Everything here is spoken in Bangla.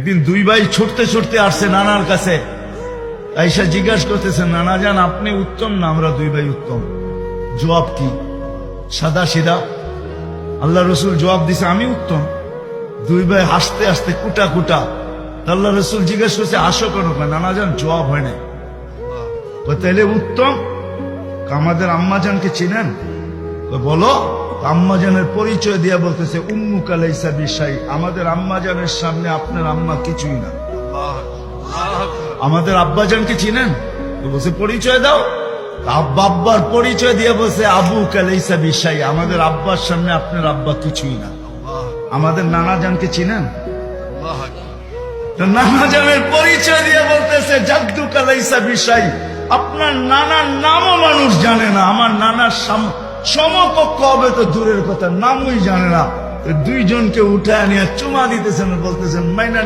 একদিন দুই ভাই ছুটতে ছুটতে আসছে নানার কাছে, আইসা জিজ্ঞাসা করতেছে, নানা যান আপনি উত্তম না আমরা দুই ভাই উত্তম? জবাব কি? সাদা সিধা। আল্লাহ রসুল জবাব দিছে আমি উত্তম। দুই ভাই হাসতে হাসতে কুটা কুটা। আল্লাহ রসুল জিজ্ঞাসা করছে আসো কেন? নানা যান জবাব হয় নাই। তাইলে উত্তম? আমাদের আম্মাজানকে চিনেন? বলো। আম্মাজানের পরিচয় দিয়া বলতেছে উম্মু কালাইসা বিশাই, আমাদের আম্মাজানের সামনে আপনার আম্মা কিছুই না। আমাদের আব্বাজানকে চিনেন? বলছে পরিচয় দাও। আব্বার পরিচয় দিয়ে বলছে আবু কালাইসা বিশাই, আমাদের আব্বার সামনে আপনার আব্বা কিছুই না। আমাদের নানা জানকে চিনেন? নানা জানের পরিচয় দিয়ে বলতেছে জাদ্দু কালাইসা বিশাই, আপনার নানার নামও মানুষ জানে না। আমার নানার সমকক্ষ হবে তো দূরের কথা, নামই জানে না। দুইজনকে উঠায় নিয়ে চুমা দিতেছেন, বলতেছেন মাইনা